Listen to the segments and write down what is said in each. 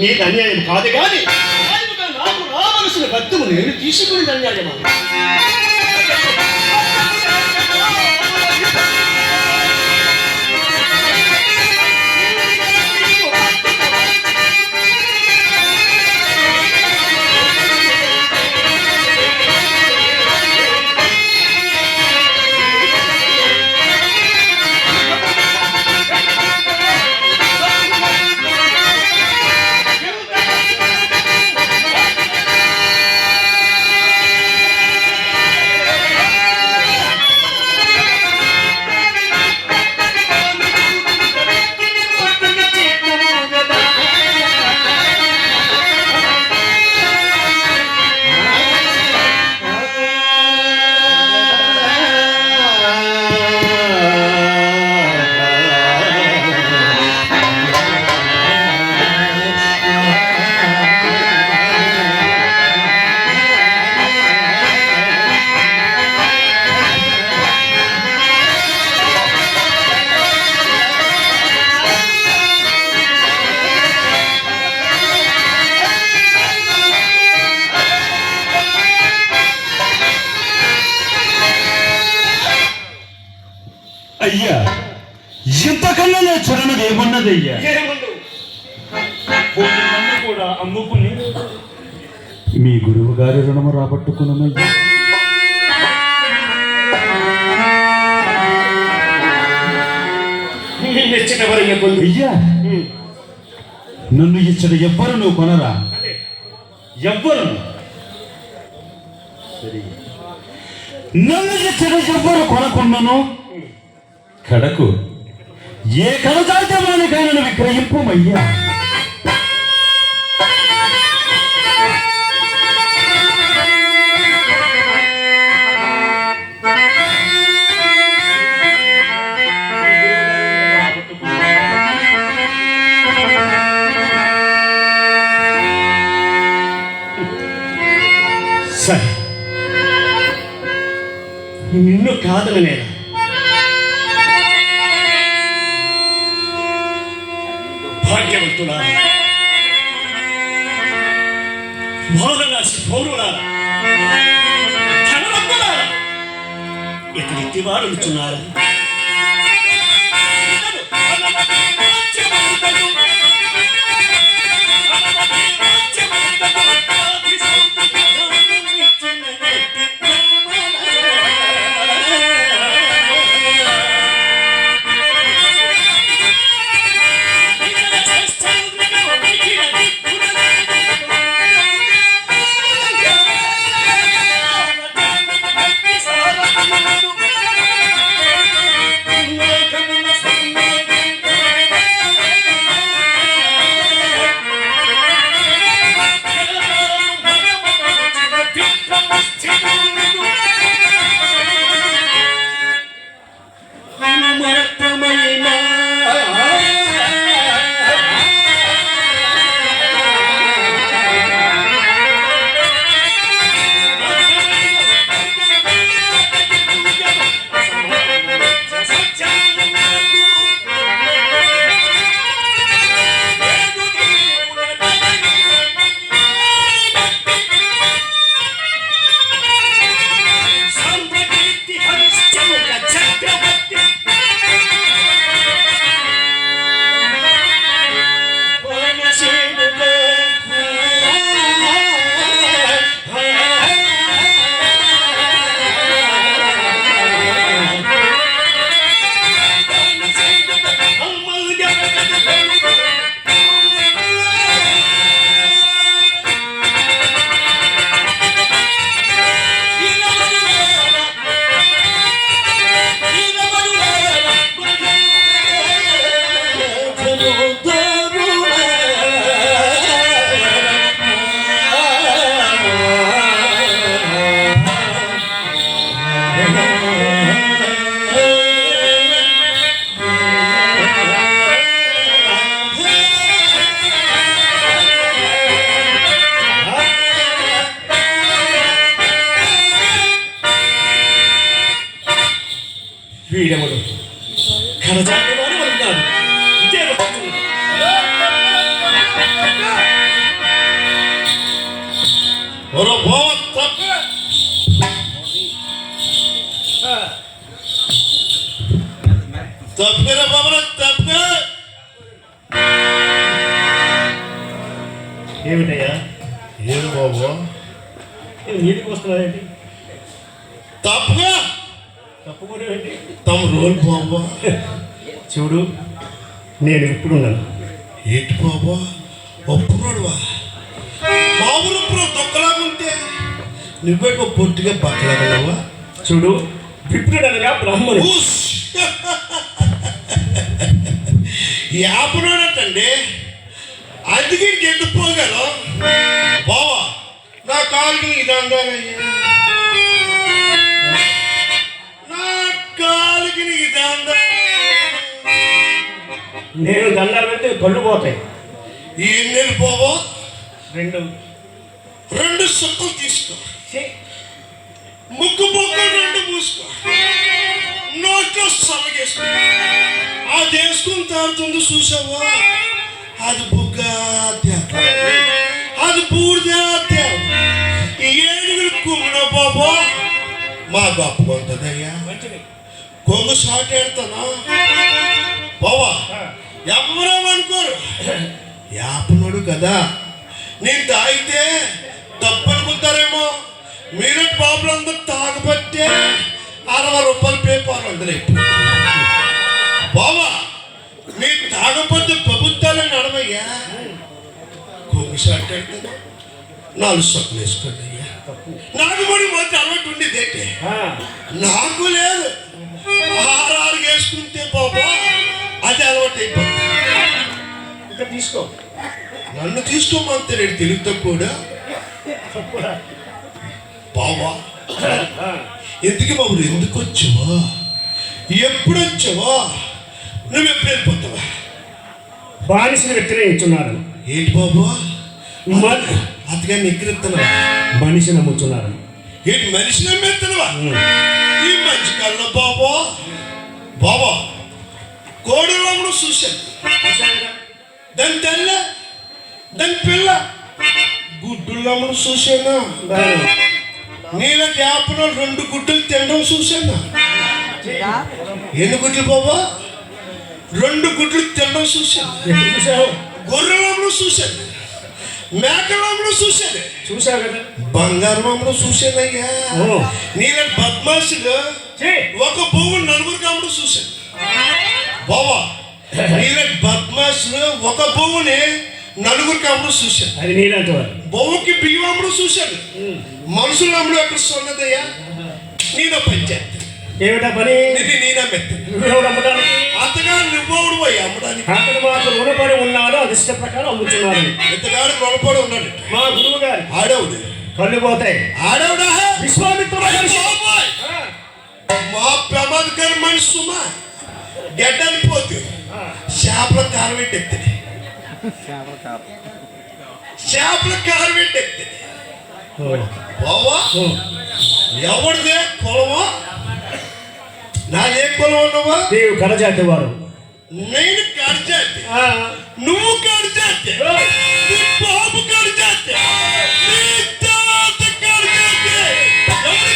నీకు అన్యాయం కాదు కానీ నాకు రావలసిన భక్తులు నేను తీసుకుని అన్యాయమా? అయ్యా, ఇంతకన్నా నేను చూడనది ఏమన్నది అయ్యా? కూడా అమ్ముకుని మీ గురువు గారి రుణము రాబట్టుకున్నామయ్యా. అయ్యా, నన్ను ఇచ్చట ఎవ్వరు నువ్వు కొనరా? ఎవ్వరు నన్ను ఇచ్చట ఎవ్వరు కొనకున్నాను. కడకు ఏ కడదాల్చమానికైనా విక్రయింపమయ్యా. సరే, నిన్ను కాదని నేను భాగ్యవంతుడా, మోహనరాశి పౌరులారా, ధనవంతులారా, ఇతని వాడుచున్నారు. ఒరే బావ తప్ప తప్పరా బాబరా తప్ప. ఏమిటయ్యా? ఏం బాబు నీటికి వస్తున్నావేంటి? తప్పగా తప్పుకోవడం ఏంటి? తమ రోల్ బాబా. చూడు, నేను ఇప్పుడున్నాను. ఏంటి బాబా ఒప్పుకోడువా? మామూలు దొక్కలాగుంటే నువ్వేటో పొట్టిగా బట్టలాగలవా? చూడు, విప్రుడనగా బ్రాహ్మణుడు. యాపనోడటండి, అందుకే గెంటుపోగలం బావా. నా కాలు ఇది అందాలయ్యా, నా కాలుకి ఇది అందా. నేను దండాలు పెడితే కళ్ళు పోతాయి. ఎన్ని బావా? రెండు సుక్కలు తీసుకో, ముక్కు బొక్కలు రెండు మూసుకో, నోట్లో సలగేసుకో. అది వేసుకుని తాడుతుంది చూసావా? అది బుగ్గ అది బూడిద. ఏడుగురు కుమ్మిన బాబా మా గొప్ప ఉంటుందయ్యా. కొంగు షాట్ ఎడతానా బావా? ఎవరేమనుకోరు, యాపనుడు కదా. నేను తాగితే తప్పనుకుంటారేమో. మీరే బాబులు అందరూ తాగబట్టే 60 రూపాయలు పేపర్ అందరూ బావా. మీరు తాగకపోతే ప్రభుత్వాలే నడవయ్యా. కొంగు షాట్ ఎడతాను, 4 సొక్కులు వేసుకోండి అయ్యా. నాకు కూడా మొదటి అలవాటు ఉండేది ఏంటి? నాకు లేదు. 6 వేసుకుంటే బాబా అది అలవాటు అయిపోతుంది. ఇంకా తీసుకో. నన్ను తీసుకోమంతే నేను తెలుగుతో కూడా బాబా. ఎందుకు బాబు ఎందుకు వచ్చావా? ఎప్పుడు వచ్చావా? నువ్వు ఎప్పుడు వెళ్ళిపోతావా? బానిసను వ్యతిరేకించున్నారు. ఏంటి బాబు అతగాన్ని ఎక్కిరెత్తున్నావా? మనిషిని నమ్ముతున్నారు. ఏంటి మనిషిని నమ్మెత్తున్నావా? ఈ మంచి కళ్ళ బాబా బాబా కోడలో చూశాను. దాని తెల్ల దాని పిల్ల గుడ్డుల్లో చూశాను. నీళ్ళ చేపలో 2 గుడ్డలు తినడం చూశాను. ఎన్ని గుడ్లు బాబా? 2 గుడ్లు తినడం చూశాను. గొర్రెలంలో చూశాను, మేకలంలో చూశాను. చూసావు కదా? బంగారంలో చూశానయ్యా. నీళ్ళ బద్మాసులు ఒక పువ్వు 4 కాముడు చూశాను బాబా. నీళ్ళ బద్మాసులు ఒక పువ్వుని 4 కాముడు చూశాను. అది నీళ్ళంటే బొవ్వుకి బియ్యం అమ్ముడు చూశాను. మనుషులు అమ్ముడు ఎక్కడ ఉన్నదయ్యా? నేను పంచాయతీ ఏమిటా పని? నేనే మెత్త అమ్మడానికి. అంతగా నువ్వోడు పోయి అమ్మడానికి. అతను మాకు రుణపడి ఉన్నాడు, అది ఇష్ట ప్రకారం అమ్ముతున్నాడు. ఎంతగాడు రుణపడి ఉన్నాడు మా గురువు గారు. ఆడవుడు కళ్ళు పోతాయి. ఆడవుడా? విశ్వామిత్ర మా ప్రమాదకర మనిషి సుమా గడ్డని పోతే చేపల కారం పెట్టెత్తుంది. చేపల కారం పెట్టెత్తుంది బావా. ఎవరిదే కులమా? నాదే కులం ఉన్నావా? నీవు కడజాతి వాడు. నేను కడజాతి, నువ్వు కడజాతి, నీ బాబు కడజాతి, నీ తాత కడజాతి. ఎవరు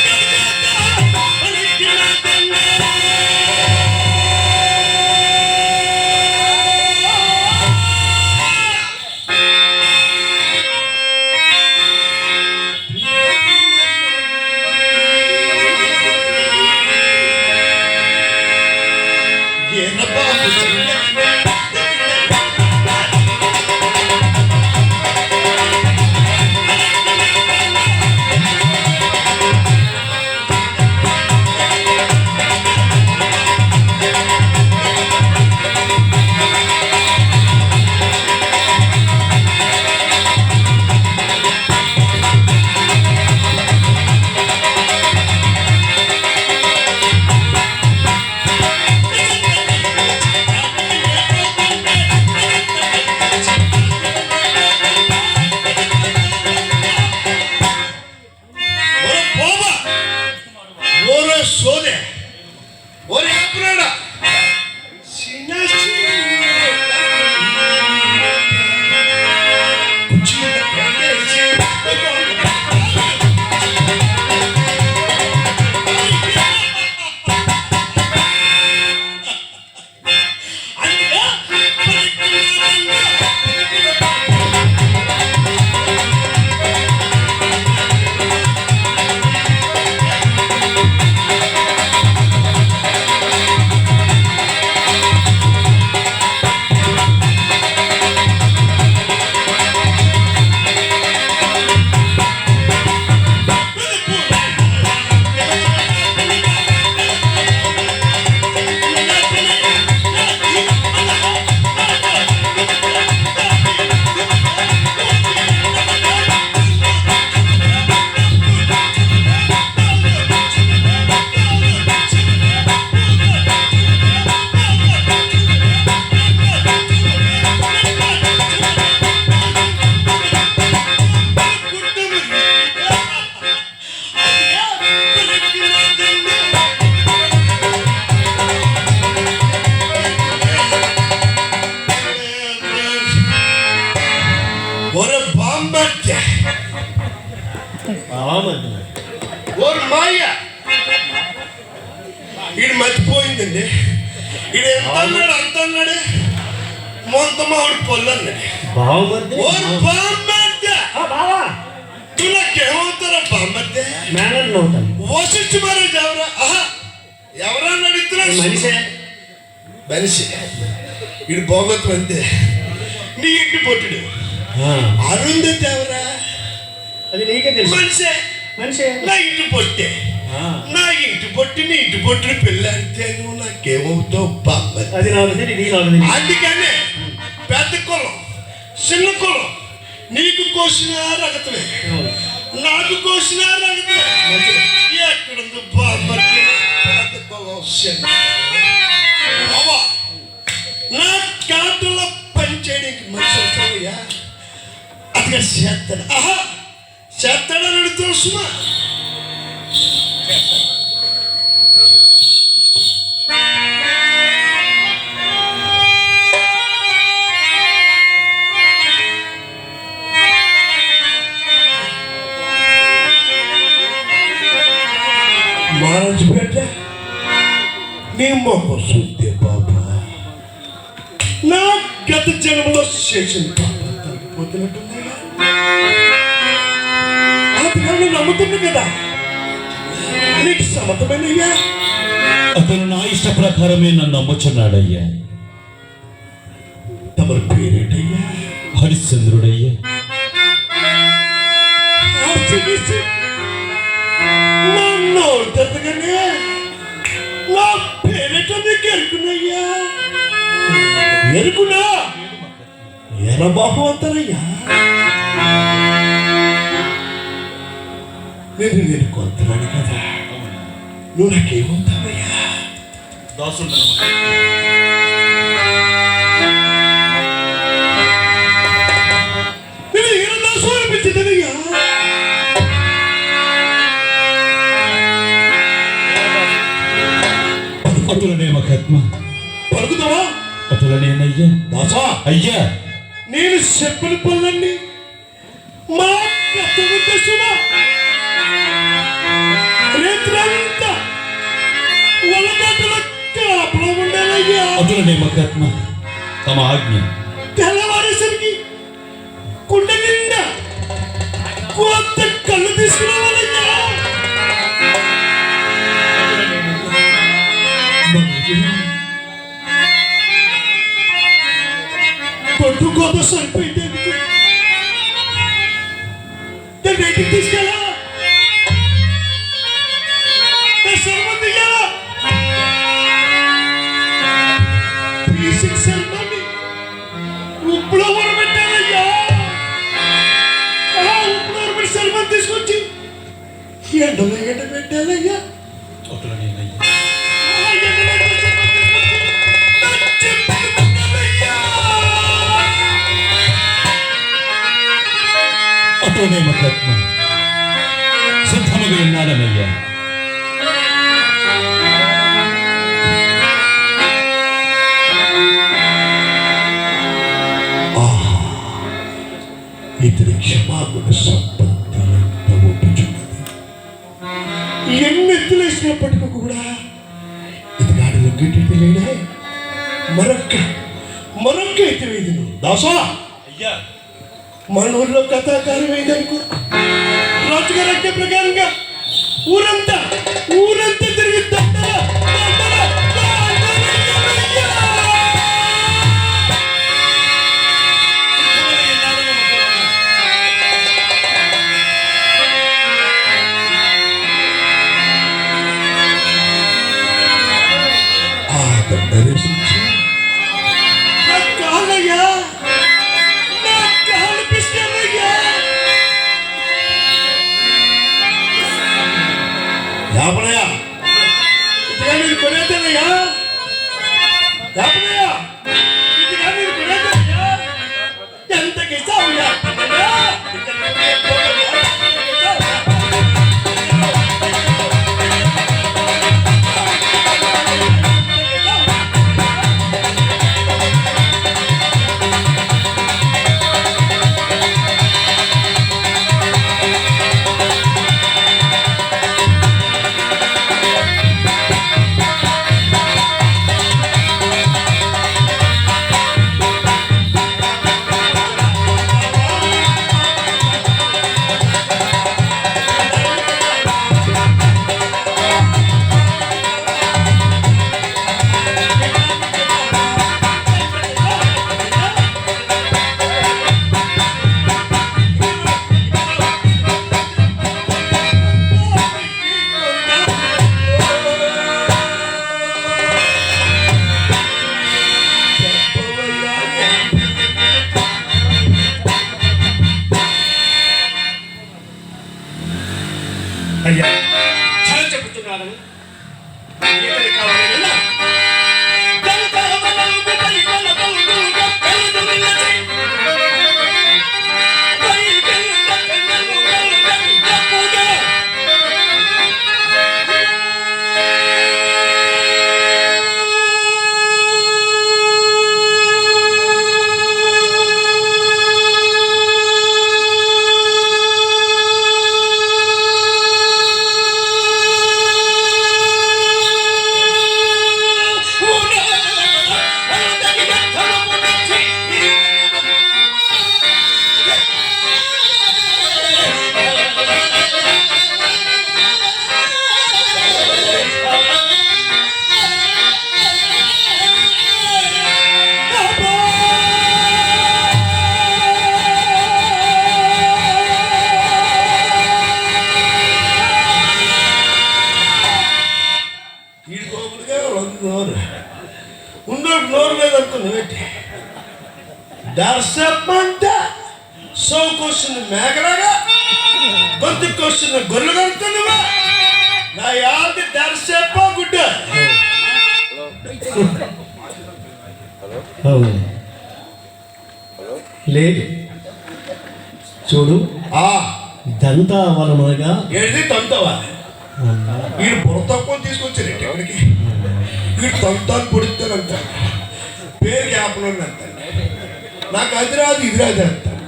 ఒరే బాంబర్జ బామర్ది ఓరు మాయ ఈడు మర్చిపోయిందండి. ఈడు ఎంత అన్నాడు అంత అన్నాడే మొంత మామిడి పళ్ళు అన్నాడు. బామర్ది ఓరు బాంబర్జ బావా నాకేమవుతారా బాంబర్జ? మేనల్ అవుతాను వశిష్ఠ మహారాజ్ ఎవరా? ఆహా ఎవరా అడుగుతున్నా మనిషే మనిషి. ఈడు భోగత్వం అంతే. నీ ఇంటి పొట్టుడు అరుంధతి ఎవరా? అది నీకే తెలుసు. మనిషే. మనిషే నా ఇంటి పొట్టే. నా ఇంటి పొట్టి నీ ఇంటి పొట్టుని పెళ్ళాడితే నువ్వు నాకేమవుతావు బాంబర్జ? అది నాకు తెలియదు, ఇది నాకు తెలియదు. అందుకనే పెద్ద కులం చిన్న కులం నీకు కోసిన రగతమే నాకు కోసిన రగతమే. ఎక్కడుంది బాంబర్జ? పెద్ద కులం చిన్న బాబా నా కాటలో పని చేయడానికి మనిషి అవుతావయ్యా. అదిగా చేస్తాడు. ఆహా చేస్తాడని అడుగుతావు సుమా. మహారాజు బిడ్డ నీ మొహం చూస్తే బాబా నా గత జన్మలో చేసిన పాపం తగ్గిపోతున్నట్టుందయ్యా. అది నమ్ముతుంది కదా నీకు సమతమేనయ్యా. అతను నా ఇష్ట ప్రకారమే నన్ను నమ్ముచున్నాడయ్యా. తమరి పేరేటయ్యా? హరిశ్చంద్రుడయ్యా. నన్ను అవుతుందిగానే నా పేరేట నీకు ఎరుకునయ్యా. ఎరుకునా ఎలా బాగుంటారయ్యా? నేను కొంతనాడు కదా నువ్వు నాకేమవుతావయ్యా? దాసుడు నేను ఏం దాసు అనిపించదయ్యా. అతులనే మహాత్మ. పలుకుతావా? అతులనేనయ్యా. దాసా అయ్యా నేను చెప్పిన పనులన్నీ మా గత ఉద్దేశమా రేత్రంతా ఒళ్ళగడ్డలో కాపులో ఉండాలయ్యా. అతులనే మహాత్మ. తమ ఆజ్ఞ. తెల్లవారేసరికి కుండ నిండా కొత్త కళ్ళు తీసుకురావాలయ్యా. కొట్టు కోత సరిపోయింది ఎందుకు? దాన్ని బయటికి తీసుకెళ్ళా శర్మని ఉప్పులో ఊరబెట్టాలయ్యా. ఉప్పులో ఊరబెట్టి శర్మని తీసుకొచ్చి ఎండలో ఎండబెట్టాలయ్యా. అతులనేనయ్యా. అతులనే మహాత్మ. సిద్ధముగా ఉన్నాడనయ్యా. ఇతని క్షమాగుణ సంపత్తి ఎంత ఒప్పుచున్నది. ఎన్నెత్తులేసినప్పటికీ కూడా ఇతగాడిలో గిట్టి లేడే. మరొక్క ఎత్తివేది నువ్వు దాసా. అయ్యా మన ఊళ్ళో కథాకారం అయిందనుకో రాజుగారి ఆజ్ఞ ప్రకారంగా ఊరంతా తిరిగి దర్శించి నా కాళ్ళయ్యా, నా కాళ్ళు పిసికారయ్యా. యాపనయ్యా అయ్యా చాలా చెబుతున్నాను. ఏమని కావాలి కదా? నోరు మీద అనుకున్నావేంటి? దర్శమంతా సోకొస్తున్న మేకలాగా గొంతుకొస్తున్న గొర్రెలు కడుతున్నావా? నా యాది దర్శప్ప గుడ్డ. లేదు చూడు, దంతావలమనగా ఏది తంతవా? వీడు బుర్ర తక్కువ తీసుకొచ్చారు ఎక్కడికి? వీడు తంతాన్ని పొడుస్తానంట, పేరు జ్ఞాపకం అంటాడు. నాకు అది రాదు ఇది రాదు అంటాడు.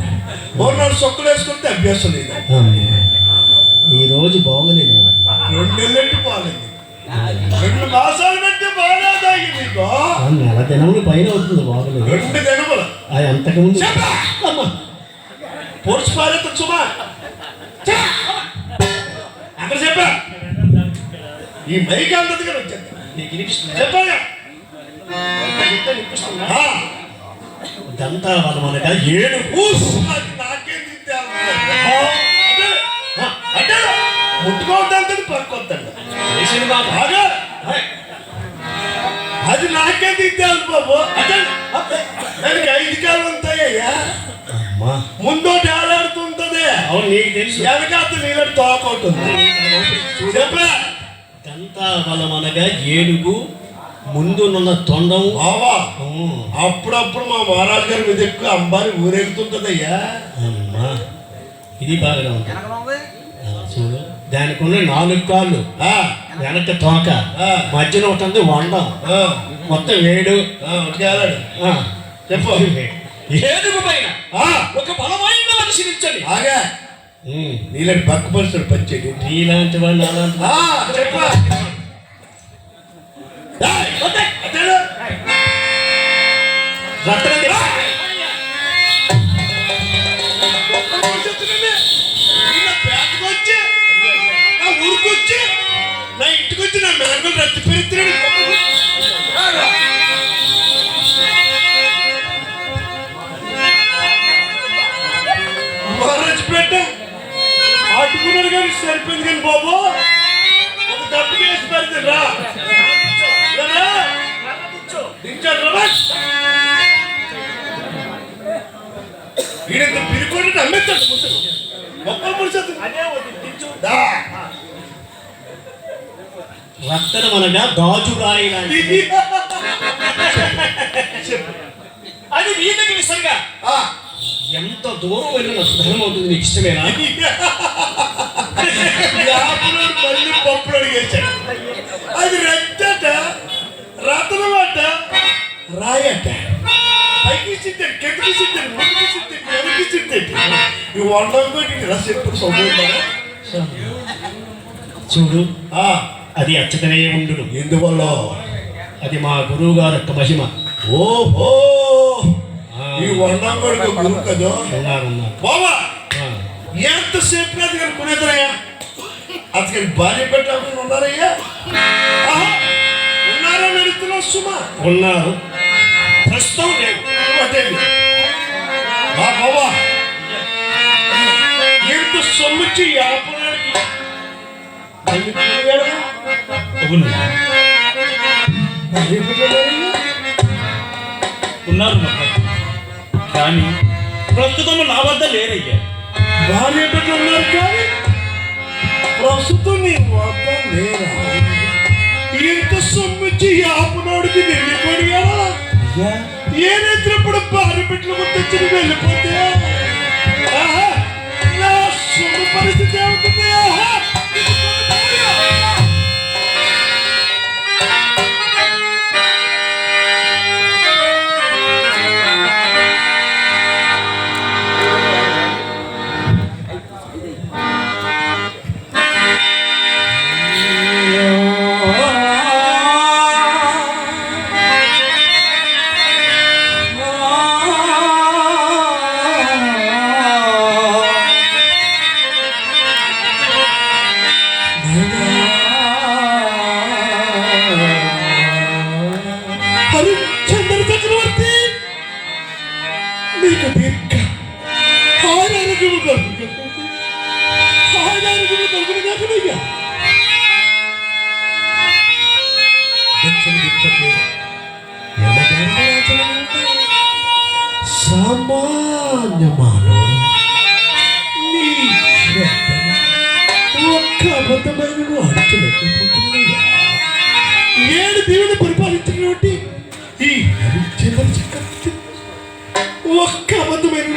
నాడు సొక్కులు వేసుకుంటే అభ్యాసం లేదు. ఈరోజు బాగోలేదు. 2 నెలలు బాగాలేదు, 2 మాసాలు బట్టి బాగాలేదా మీకు? నెల దినములు పైన అవుతుంది. బాగోలేదు 2 దినములు. అది అంతకుముందు పొడుచు పారేత సుమా అక్కడ చెప్పా. ఈ మైక్ అంతది కదా వచ్చేది నీకు చెప్పాగా. దంతావలమనగా ఏడు నాకేం అంటే ముట్టుకోవద్దంటే పక్కొద్దండి. అది నాకే దిద్దాను బాబు. దానికి 5 కాళ్ళు ఉంటాయ్యా. ముందోటి ఆడాడుతుంటది. అవును నీకు తెలుసు. వెనకాత నీళ్ళని తోకవుతుంది. చెప్పా. దంతావలమనగా ఏనుగు, ముందున్న తొండం. బావా అప్పుడప్పుడు మా మహారాజు గారి మీద ఎక్కువ అంబారి ఊరేగుతుంటదయ్యా. అమ్మా ఇది బాగా ఉంటుంది. చూడు, దానికి ఉన్న 4 కాళ్ళు, వెనక తోక, మధ్యన ఉంటుంది వండం, మొత్తం 7. చెప్పు. ఏనుగు పైన ఒక బలమైన మనిషిని ఇచ్చండి. ఆగా నీళ్ళని పక్కపరుస్తాడు పచ్చేది. నీలాంటి వాడిని అలాంటి చెప్పా. నా ఊరికొచ్చి నా ఇంటికొచ్చి నా మేనలు రద్దు పెడుతున్నాడు. మహారాజుపేట ఆటుకున్నాడు కానీ సరిపోయింది కానీ బాబు ఒక దెబ్బ వేసి పెడితే రా వీడంత పిరికొంటే నమ్మేస్తాడు. మొక్కలు ముడిచేది రక్తమనగా గాజురాయి లాంటిది. అది వీళ్ళకి విసరిగా ఎంత దూరం వెళ్ళిన ధనం అవుతుంది. నీకు ఇష్టమేనా? మళ్ళీ పప్పులు అడిగేశాడు. అది రక్తట, రతనమాట, రాయట. పైకి సిద్ధాడు, కిందకి సిద్ధాడు, ముందుకి సిద్ధాడు, వెనక్కి సిద్ధాడు. ఈ వండం కొట్టి రసం ఎప్పుడు సొమ్ముతారా? చూడు, అది అచ్చటనే ఉండు. ఎందువల్ల? అది మా గురువు గారి యొక్క మహిమ. ఓహో, ఈ వండం కొడుకు గురువు కదా. బాబా ఎంతసేపు అది కనుక్కునేదరయ్యా? అతనికి భార్య పెట్టాలని ఉన్నారయ్యా? ఉన్నారా నడుస్తున్నావు సుమా? ఉన్నారు, ప్రస్తుతం లేదు. బాబా ఎంత సొమ్ముచ్చి యాపనాడికి ఉన్నారు కానీ ప్రస్తుతం నా వద్ద లేరయ్యా. భార్య బిడ్డ ఉన్నారు కానీ ప్రస్తుతం నీ వద్ద లేరా? ఇంత సొమ్మిచ్చి యాపనోడికి వెళ్ళిపోయి ఏ నేత్రప్పుడు భార్య బిడ్డలు గుర్తొచ్చి వెళ్ళిపోతే ఆహా, నా సొమ్ము పరిస్థితి ఏమవుతుంది? ఆహా, హరిశ్చంద్ర చక్రవర్తి నీకు దీర్ఘ ఆరోగ్యము కలుగును కాకనయ్యా. సామాన్య మానవుడు నీ శ్రద్ధను ఒక్క అబద్ధమైన అడుగులేకపోతున్నాయ్యా. 7 దీవులు పరిపాలించినటువంటి ఈ హరిశ్చంద్ర చక్రవర్తి ఒక్క అబద్ధమైన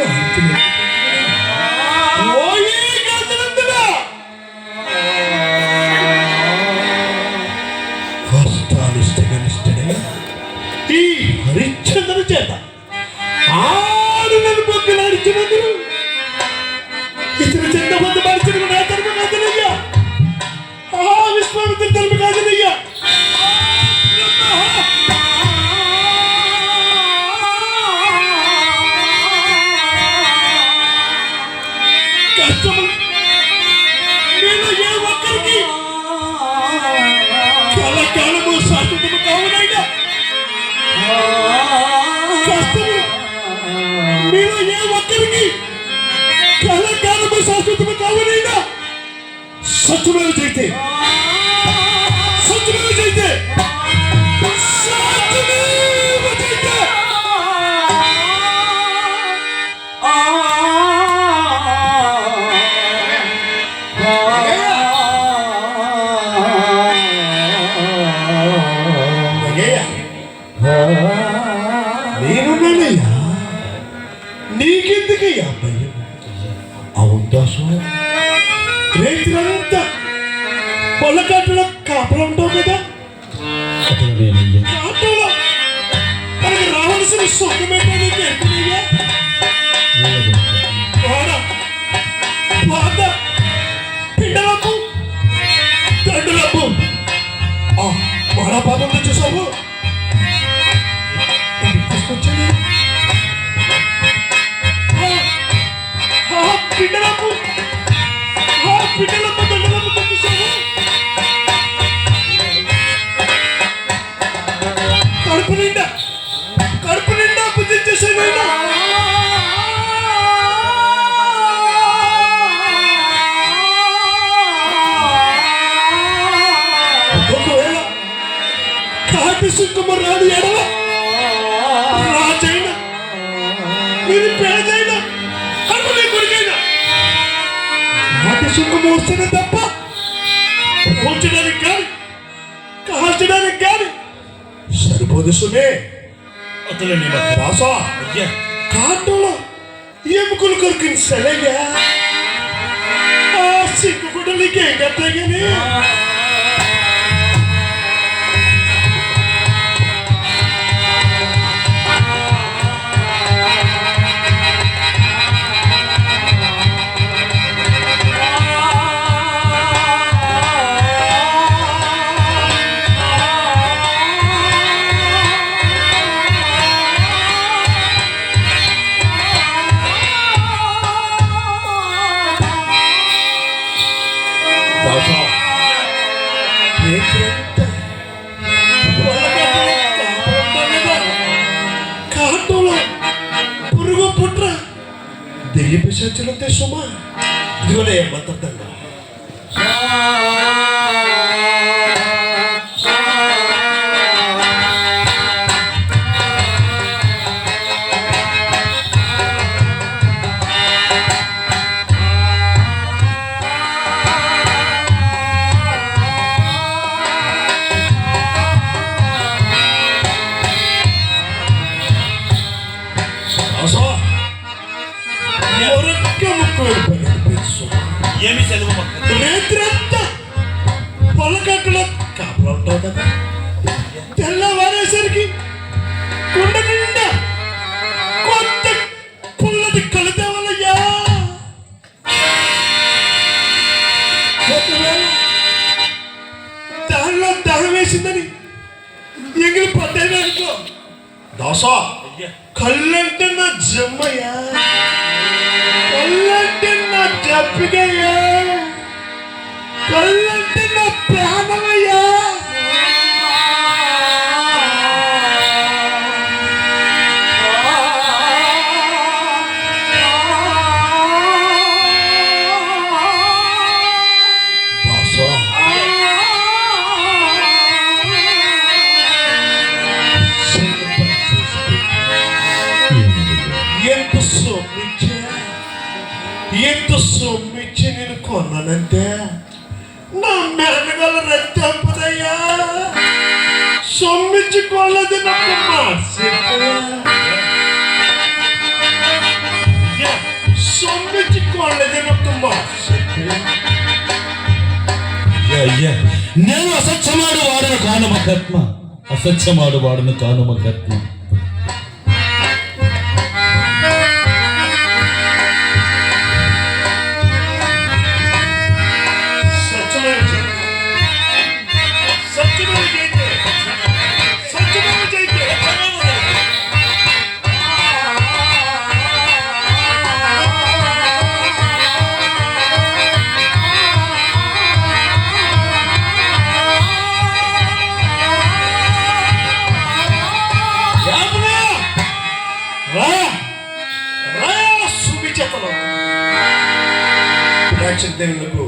కష్టాలిష్టగనిష్టడే ఈ హరిశ్చంద్ర చేత ఆరులను పొక్కులాడించినందుకు ఇతను చందబంధ మార్చిన నా తరపు కాదనయ్యా. విశ్వామిత్ర తరపు కాదనయ్యా. కష్టము నేను ఏ ఒక్కరికి కలకాలము శాశ్వతము కావునైనా కష్టము మీరు ఏ ఒక్కరికి కలకాలము శాశ్వతము కావునైనా సత్యమేవ జయతే సత్యమేవ జయతే సత్యమేవ జయతే. నేనున్నానయ్యా, నీకెందుకయ్యా భయం? అవును దాసు, రైతులంతా పొలకాటలో కాపలా ఉంటావు కదా. కాపలా మనకి రావాల్సిన సుఖమేంటో నీకు ఎక్కడయ్యా? పాత పిండలకు తండ్రులకు మన పాదంలో చూసావు తీసుకొచ్చాను. పిండలకు పిండలకు తండ్రులకు చూసావు. కడుపు నిండా బుద్ధి చేసాను. ఒకవేళ కాటి సుఖము రాడు ఎడవ రాజైనా ఇది పేదైనా అడుగునే కొడుకైనా కాటి సుఖము వస్తేనే తప్ప పోల్చడానికి కానీ కాల్చడానికి కానీ సరిపోదు సుమే. అతను నీ మధ్య రాసా అయ్యా కాటంలో ఎముకలు కొరికిన సరేగా ఆ సిగ్గు కూడా నీకేం కట్టా కానీ కాటంలో పురుగు పుట్ర దెయ్య పిశాచులంతే సుమా. ఇదిగోనే మంత్రదండ. ఒరక్క ముక్కు వెళ్ళిపోయింది. ఏమి సెలవు మొక్క రేత్రంతా పొలకట్టులో కాపులు ఉంటావు కదా. తెల్లవారేసరికి కుండ నిండా కొత్త పుల్లటి కలితేవలయ్యా. ఒకవేళ దానిలో దాహం వేసిందని ఎగిరి పడ్డాను అనుకో, దోసా కళ్ళంటే నా జమ్మయ్యా, కళ్ళంటే నా జప్పిగయ్యా, కళ్ళంటే నా ప్రాణమయ్యా. ఎంత సొమ్మిచ్చి నేను కొన్నానంటే నా మెడగల రక్తంపదయ్యా. సొమ్మిచ్చి కొన్నది నాకు సొమ్మిచ్చి కొన్నది నాకు అయ్యా, నేను అసత్యమాడు వాడను కాను మహాత్మ, అసత్యమాడు వాడను కాను మహాత్మ. ప్రేక్షక దేవులకు